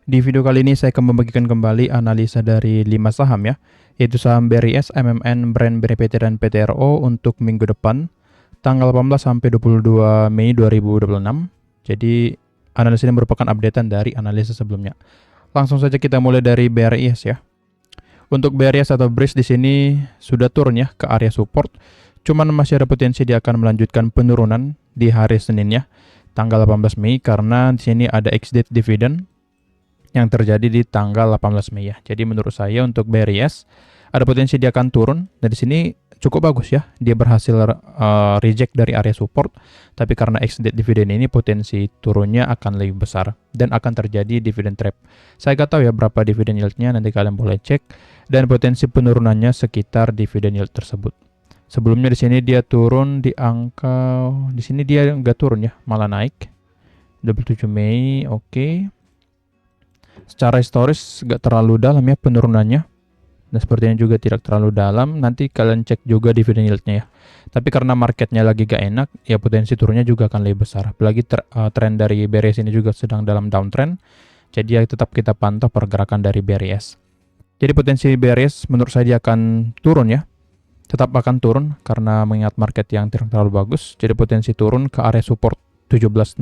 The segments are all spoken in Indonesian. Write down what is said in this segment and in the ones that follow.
Di video kali ini saya akan membagikan kembali analisa dari 5 saham ya, yaitu saham BRIS, MMN, Brand, BRPT, dan PTRO untuk minggu depan, tanggal 18 sampai 22 Mei 2026. Jadi, analisa ini merupakan updatean dari analisa sebelumnya. Langsung saja kita mulai dari BRIS ya. Untuk BRIS atau BRIS di sini sudah turun ya ke area support, cuman masih ada potensi dia akan melanjutkan penurunan di hari Senin ya, tanggal 18 Mei karena di sini ada ex-date dividend yang terjadi di tanggal 18 Mei ya. Jadi menurut saya untuk BRIS ada potensi dia akan turun. Dan di sini cukup bagus ya. Dia berhasil reject dari area support. Tapi karena ex-date dividend ini potensi turunnya akan lebih besar dan akan terjadi dividend trap. Saya nggak tahu ya berapa dividend yieldnya, nanti kalian boleh cek. Dan potensi penurunannya sekitar dividend yield tersebut. Sebelumnya di sini dia turun di angka, di sini dia nggak turun ya, malah naik. 27 Mei, oke. Secara historis gak terlalu dalam ya penurunannya. Dan sepertinya juga tidak terlalu dalam. Nanti kalian cek juga dividend yieldnya ya. Tapi karena marketnya lagi gak enak, ya potensi turunnya juga akan lebih besar. Apalagi tren dari BRIS ini juga sedang dalam downtrend. Jadi ya tetap kita pantau pergerakan dari BRIS. Jadi potensi BRIS menurut saya dia akan turun ya. Tetap akan turun karena mengingat market yang tidak terlalu bagus. Jadi potensi turun ke area support 1765.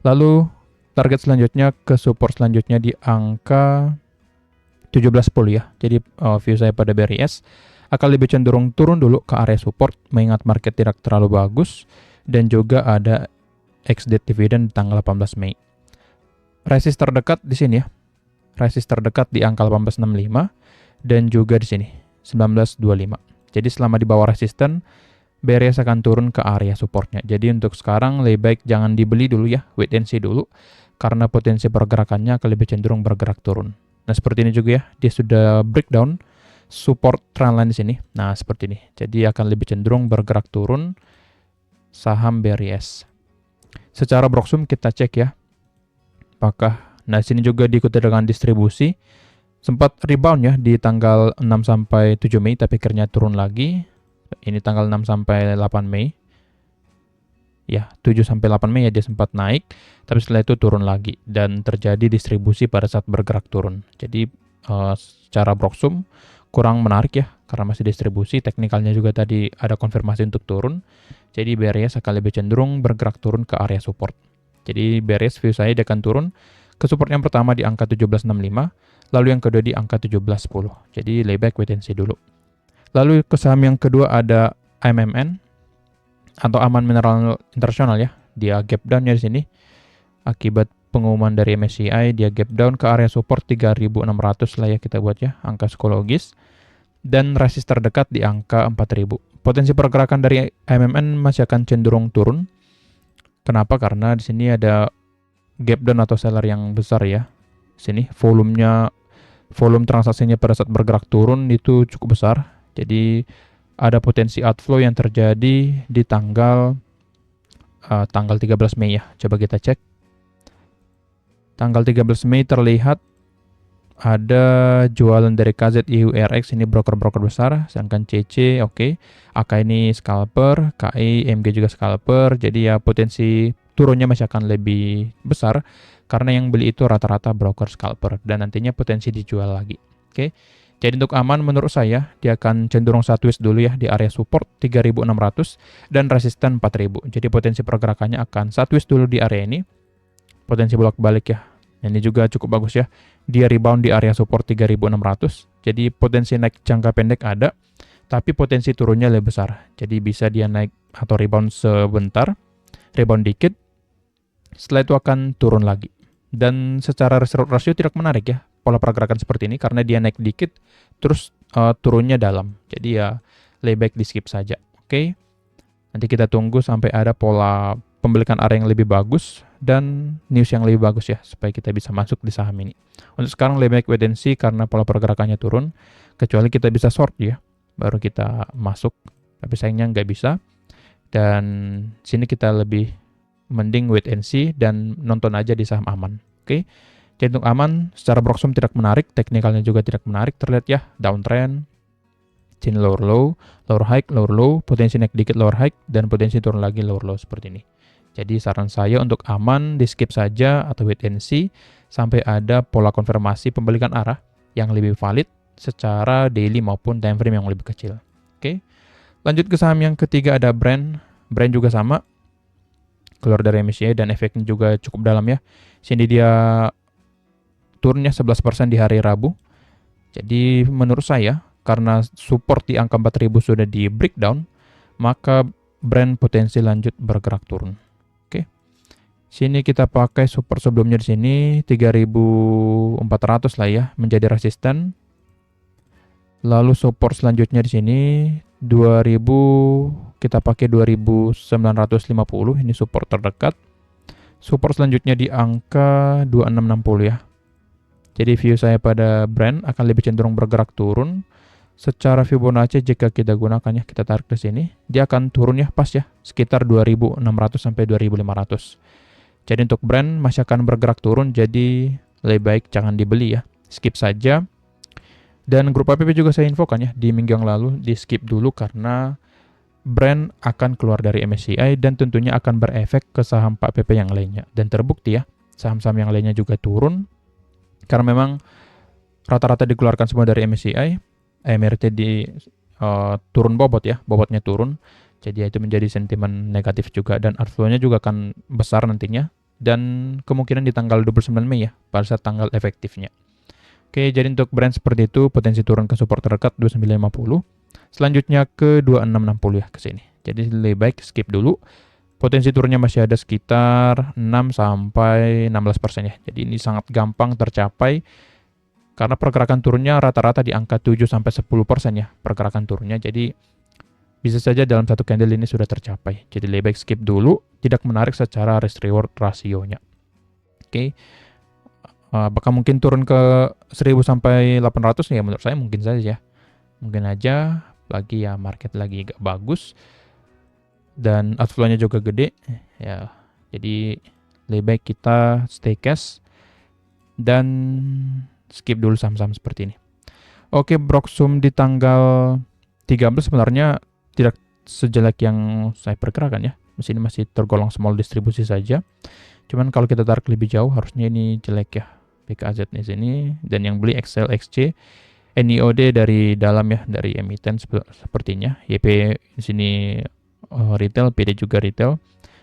Lalu target selanjutnya ke support selanjutnya di angka 1710 ya. Jadi view saya pada BRIS akan lebih cenderung turun dulu ke area support mengingat market tidak terlalu bagus dan juga ada ex-date dividend di tanggal 18 Mei. Resist terdekat di sini ya. Resist terdekat di angka 1865 dan juga di sini 1925. Jadi selama di bawah resisten BRIS akan turun ke area supportnya. Jadi untuk sekarang lebih baik jangan dibeli dulu ya, wait and see dulu. Karena potensi pergerakannya akan lebih cenderung bergerak turun. Nah seperti ini juga ya, dia sudah breakdown support trendline di sini. Nah seperti ini, jadi akan lebih cenderung bergerak turun saham BRIS. Secara Broksum kita cek ya, apakah, nah sini juga diikuti dengan distribusi. Sempat rebound ya di tanggal 6 sampai 7 Mei, tapi akhirnya turun lagi. Ini tanggal 6 sampai 8 Mei. Ya, 7 sampai 8 Mei ya dia sempat naik, tapi setelah itu turun lagi dan terjadi distribusi pada saat bergerak turun. Jadi secara Broksum kurang menarik ya karena masih distribusi, teknikalnya juga tadi ada konfirmasi untuk turun. Jadi BRIS akan lebih cenderung bergerak turun ke area support. Jadi BRIS view saya dia akan turun ke support yang pertama di angka 1765, lalu yang kedua di angka 1710. Jadi lebih baik wait and see dulu. Lalu ke saham yang kedua ada MMN atau Aman Mineral Internasional ya. Dia gap down ya di sini. Akibat pengumuman dari MSCI, dia gap down ke area support 3.600 lah ya kita buat ya, angka psikologis. Dan resist terdekat di angka 4.000. Potensi pergerakan dari MMN masih akan cenderung turun. Kenapa? Karena di sini ada gap down atau seller yang besar ya. Sini volume transaksinya pada saat bergerak turun itu cukup besar. Jadi ada potensi outflow yang terjadi di tanggal 13 Mei ya. Coba kita cek. Tanggal 13 Mei terlihat ada jualan dari KZIURX, ini broker-broker besar, sedangkan CC oke. AK ini scalper, KI, MG juga scalper. Jadi ya potensi turunnya masih akan lebih besar karena yang beli itu rata-rata broker scalper dan nantinya potensi dijual lagi. Oke. Jadi untuk aman menurut saya dia akan cenderung sideways dulu ya di area support 3.600 dan resisten 4.000. Jadi potensi pergerakannya akan sideways dulu di area ini. Potensi bolak-balik ya. Ini juga cukup bagus ya. Dia rebound di area support 3.600. Jadi potensi naik jangka pendek ada, tapi potensi turunnya lebih besar. Jadi bisa dia naik atau rebound sebentar, rebound dikit, setelah itu akan turun lagi. Dan secara rasio tidak menarik ya pola pergerakan seperti ini karena dia naik dikit terus turunnya dalam. Jadi ya lebih baik di skip saja. Oke. Nanti kita tunggu sampai ada pola pembelikan area yang lebih bagus dan news yang lebih bagus ya supaya kita bisa masuk di saham ini. Untuk sekarang lebih baik wait and see karena pola pergerakannya turun. Kecuali kita bisa short ya, baru kita masuk. Tapi sayangnya nggak bisa. Dan sini kita lebih mending wait and see dan nonton aja di saham aman. Oke. Jadi untuk aman, secara Broksum tidak menarik, teknikalnya juga tidak menarik, terlihat ya, downtrend, sini lower low, lower high, lower low, potensi naik dikit lower high, dan potensi turun lagi lower low seperti ini. Jadi saran saya untuk aman, di skip saja atau wait and see, sampai ada pola konfirmasi pembalikan arah yang lebih valid secara daily maupun time frame yang lebih kecil. Oke. Lanjut ke saham yang ketiga ada Brand. Brand juga sama, keluar dari MSCI dan efeknya juga cukup dalam ya. Sini dia turunnya 11% di hari Rabu. Jadi menurut saya, karena support di angka 4.000 sudah di breakdown, maka Brand potensi lanjut bergerak turun. Oke. Sini kita pakai support sebelumnya di sini 3.400 lah ya, menjadi resisten. Lalu support selanjutnya di sini 2000, kita pakai 2950, ini support terdekat. Support selanjutnya di angka 2660 ya. Jadi view saya pada Brand akan lebih cenderung bergerak turun. Secara Fibonacci jika kita gunakan ya, kita tarik ke sini, dia akan turun ya pas ya, sekitar 2600 sampai 2500. Jadi untuk Brand masih akan bergerak turun, jadi lebih baik jangan dibeli ya, skip saja. Dan grup APP juga saya infokan ya di minggu yang lalu, di skip dulu karena Brand akan keluar dari MSCI dan tentunya akan berefek ke saham Pak PP yang lainnya. Dan terbukti ya, saham-saham yang lainnya juga turun karena memang rata-rata dikeluarkan semua dari MSCI. MRT di turun bobot ya, bobotnya turun. Jadi itu menjadi sentimen negatif juga dan outflow-nya juga akan besar nantinya dan kemungkinan di tanggal 29 Mei ya, pada saat tanggal efektifnya. Oke, jadi untuk Brand seperti itu potensi turun ke support terdekat 2950. Selanjutnya ke 2660 ya ke sini. Jadi lebih baik skip dulu. Potensi turunnya masih ada sekitar 6 sampai 16% ya. Jadi ini sangat gampang tercapai karena pergerakan turunnya rata-rata di angka 7 sampai 10% ya pergerakan turunnya. Jadi bisa saja dalam satu candle ini sudah tercapai. Jadi lebih baik skip dulu, tidak menarik secara risk reward rasionya. Oke. Apakah mungkin turun ke 1000 sampai 800 ya, menurut saya mungkin saja. Mungkin aja lagi ya, market lagi gak bagus dan outflow-nya juga gede ya. Jadi lebih baik kita stay cash dan skip dulu saham-saham seperti ini. Oke, Broksum di tanggal 13 sebenarnya tidak sejelek yang saya perkirakan ya. Mesin ini masih tergolong small distribusi saja. Cuman kalau kita tarik lebih jauh harusnya ini jelek ya. BKZ di sini dan yang beli XL XC, NIOD dari dalam ya, dari emiten sepertinya. YP di sini retail, PD juga retail.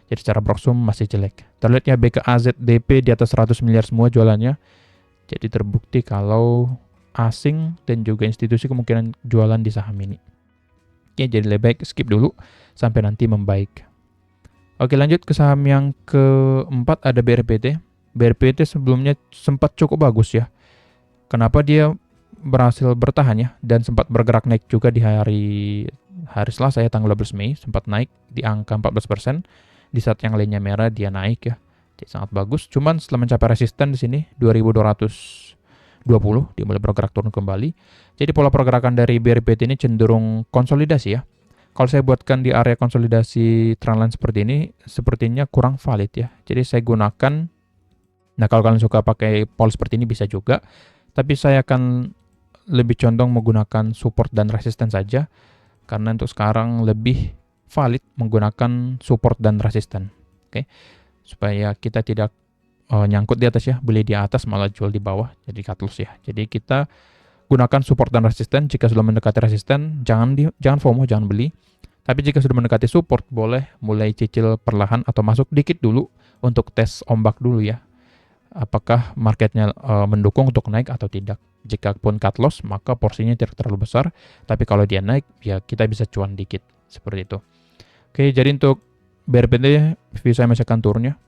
Jadi secara Broksum masih jelek. Terlihat ya BKAZ DP di atas 100 miliar semua jualannya. Jadi terbukti kalau asing dan juga institusi kemungkinan jualan di saham ini. Oke, jadi lebih baik skip dulu sampai nanti membaik. Oke, lanjut ke saham yang keempat ada BRPT. BRPT sebelumnya sempat cukup bagus ya. Kenapa dia berhasil bertahan ya dan sempat bergerak naik juga di hari Selasa ya, tanggal 12 Mei sempat naik di angka 14%. Di saat yang lainnya merah dia naik ya. Jadi sangat bagus. Cuman setelah mencapai resisten di sini 2220 dia mulai bergerak turun kembali. Jadi pola pergerakan dari BRPT ini cenderung konsolidasi ya. Kalau saya buatkan di area konsolidasi trendline seperti ini, sepertinya kurang valid ya. Jadi saya gunakan, nah kalau kalian suka pakai pola seperti ini bisa juga. Tapi saya akan lebih condong menggunakan support dan resisten saja. Karena untuk sekarang lebih valid menggunakan support dan resisten. Oke. Supaya kita tidak nyangkut di atas ya, beli di atas malah jual di bawah, jadi cut loss ya. Jadi kita gunakan support dan resisten. Jika sudah mendekati resisten, jangan FOMO, jangan beli. Tapi jika sudah mendekati support, boleh mulai cicil perlahan atau masuk dikit dulu untuk tes ombak dulu ya. Apakah marketnya mendukung untuk naik atau tidak. Jika pun cut loss, maka porsinya tidak terlalu besar. Tapi kalau dia naik, ya kita bisa cuan dikit. Seperti itu. Oke, jadi untuk BRPT, view saya masih akan turunnya.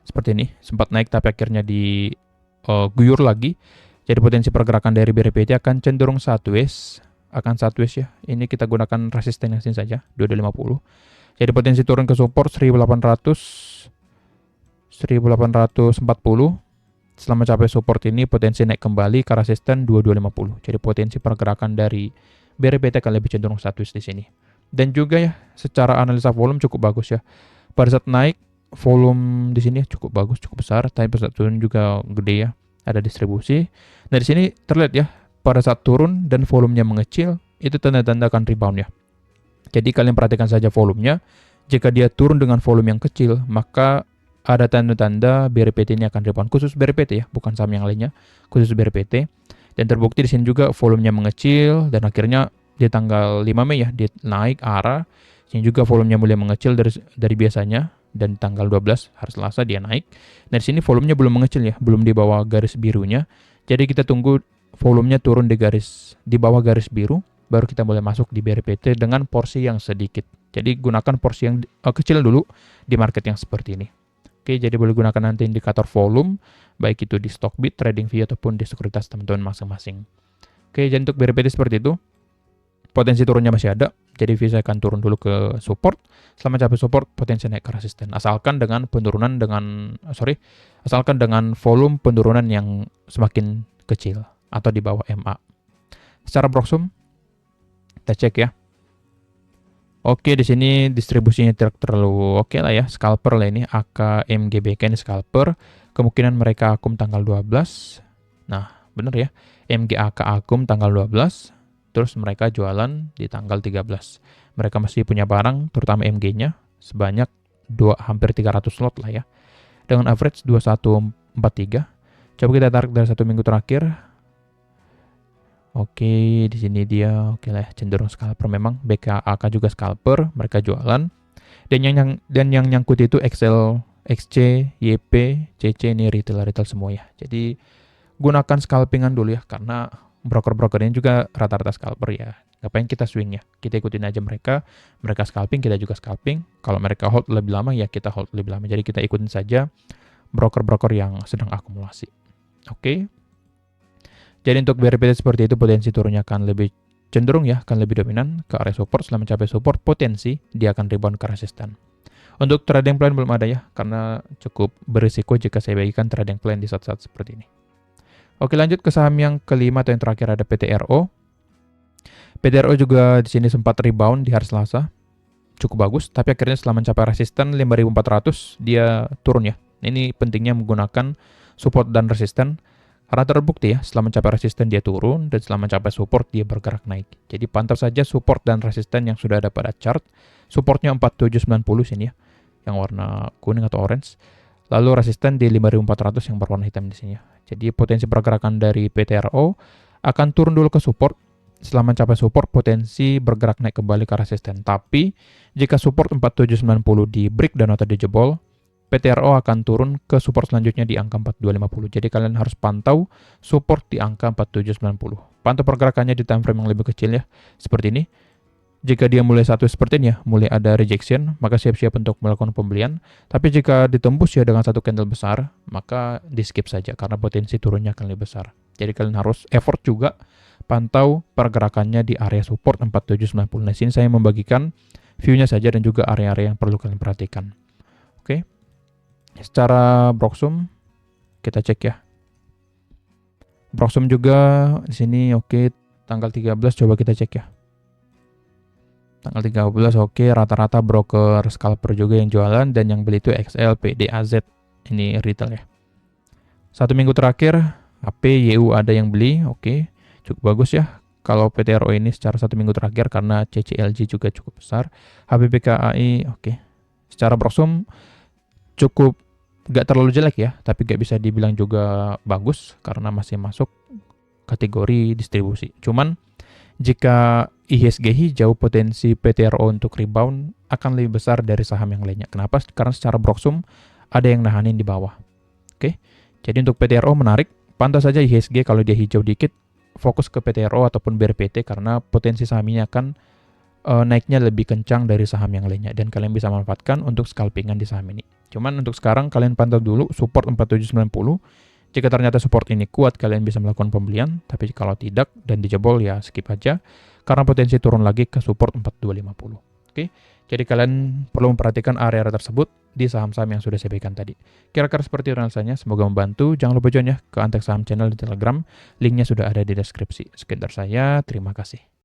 Seperti ini, sempat naik tapi akhirnya diguyur lagi. Jadi potensi pergerakan dari BRPT akan cenderung sideways, ya. Ini kita gunakan resisten yang sini saja, 2250. Jadi potensi turun ke support 1840. Setelah mencapai support ini potensi naik kembali ke resisten 2250. Jadi potensi pergerakan dari BRPT akan lebih cenderung sideways di sini. Dan juga ya, secara analisa volume cukup bagus ya. Pada saat naik, volume di sini cukup bagus, cukup besar. Tapi pada saat turun juga gede ya, ada distribusi. Nah di sini terlihat ya, pada saat turun dan volumenya mengecil, itu tanda-tanda akan rebound ya. Jadi kalian perhatikan saja volumenya. Jika dia turun dengan volume yang kecil, maka ada tanda-tanda BRPT ini akan rebound, khusus BRPT ya, bukan saham yang lainnya, khusus BRPT. Dan terbukti di sini juga volumenya mengecil dan akhirnya di tanggal 5 Mei ya dia naik arah. Sini juga volumenya mulai mengecil dari biasanya dan tanggal 12 hari Selasa dia naik. Dan di sini volumenya belum mengecil ya, belum di bawah garis birunya. Jadi kita tunggu volumenya turun di bawah garis biru, baru kita boleh masuk di BRPT dengan porsi yang sedikit. Jadi gunakan porsi yang kecil dulu di market yang seperti ini. Oke, jadi boleh gunakan nanti indikator volume, baik itu di Stockbit, TradingView, ataupun di sekuritas teman-teman masing-masing. Oke, jadi untuk BRPT seperti itu. Potensi turunnya masih ada, jadi VISA akan turun dulu ke support. Selama capai support, potensi naik ke resisten. Asalkan dengan volume penurunan yang semakin kecil atau di bawah MA. Secara Broxum, kita cek ya. Oke, di sini distribusinya tidak terlalu oke lah ya, scalper lah ini, AKMGBK ini scalper. Kemungkinan mereka akum tanggal 12. Nah, bener ya, MGAK akum tanggal 12. Terus mereka jualan di tanggal 13. Mereka masih punya barang, terutama MG-nya, sebanyak hampir 300 lot lah ya. Dengan average 2143. Coba kita tarik dari 1 minggu terakhir. Oke, di sini dia oke lah, cenderung scalper memang. BKAK juga scalper, mereka jualan. Dan yang nyangkut itu XL, XC, YP, CC ini retail semua ya. Jadi gunakan scalpingan dulu ya, karena broker-broker ini juga rata-rata scalper ya. Ngapain kita swing ya? Kita ikutin aja mereka scalping, kita juga scalping. Kalau mereka hold lebih lama ya kita hold lebih lama. Jadi kita ikutin saja broker-broker yang sedang akumulasi. Oke. Jadi untuk BRPT seperti itu potensi turunnya akan lebih cenderung ya, akan lebih dominan ke area support. Setelah mencapai support, potensi dia akan rebound ke resisten. Untuk trading plan belum ada ya, karena cukup berisiko jika saya bagikan trading plan di saat-saat seperti ini. Oke, lanjut ke saham yang kelima atau yang terakhir ada PTRO. PTRO juga di sini sempat rebound di hari Selasa. Cukup bagus, tapi akhirnya setelah mencapai resisten 5.400 dia turun ya. Ini pentingnya menggunakan support dan resisten. Karena terbukti ya, setelah mencapai resisten dia turun, dan setelah mencapai support dia bergerak naik. Jadi pantau saja support dan resisten yang sudah ada pada chart. Supportnya 4790 sini ya, yang warna kuning atau orange. Lalu resisten di 5400 yang berwarna hitam di sini ya. Jadi potensi pergerakan dari PTRO akan turun dulu ke support. Setelah mencapai support, potensi bergerak naik kembali ke resisten. Tapi jika support 4790 di breakdown atau dijebol, PTRO akan turun ke support selanjutnya di angka 4250. Jadi kalian harus pantau support di angka 4790. Pantau pergerakannya di time frame yang lebih kecil ya, seperti ini. Jika dia mulai satu seperti ini ya, mulai ada rejection, maka siap-siap untuk melakukan pembelian. Tapi jika ditembus ya dengan satu candle besar, maka di skip saja karena potensi turunnya akan lebih besar. Jadi kalian harus effort juga pantau pergerakannya di area support 4790. Nah, sini saya membagikan view-nya saja dan juga area-area yang perlu kalian perhatikan. Oke. Secara Broxum kita cek ya. Broxum juga di sini oke, tanggal 13 coba kita cek ya. Tanggal 13 oke, rata-rata broker scalper juga yang jualan dan yang beli itu XL, PD, AZ. Ini retail ya. 1 minggu terakhir HP, YU ada yang beli, oke. Cukup bagus ya. Kalau PTRO ini secara 1 minggu terakhir karena CCLG juga cukup besar. HBPKAI oke. Secara Broxum cukup gak terlalu jelek ya, tapi gak bisa dibilang juga bagus karena masih masuk kategori distribusi. Cuman jika IHSG hijau, potensi PTRO untuk rebound akan lebih besar dari saham yang lainnya. Kenapa? Karena secara Broxum ada yang nahanin di bawah. Oke. Jadi untuk PTRO menarik, pantau saja IHSG kalau dia hijau dikit, fokus ke PTRO ataupun BRPT karena potensi saham ini akan naiknya lebih kencang dari saham yang lainnya dan kalian bisa manfaatkan untuk scalpingan di saham ini. Cuman untuk sekarang kalian pantau dulu support 4790. Jika ternyata support ini kuat, kalian bisa melakukan pembelian, tapi kalau tidak dan dijebol ya skip aja karena potensi turun lagi ke support 4250. Oke. Jadi kalian perlu memperhatikan area-area tersebut di saham-saham yang sudah saya berikan tadi. Kira-kira seperti itu analisanya, semoga membantu. Jangan lupa join ya ke Antek Saham Channel di Telegram, linknya sudah ada di deskripsi. Sekian dari saya, terima kasih.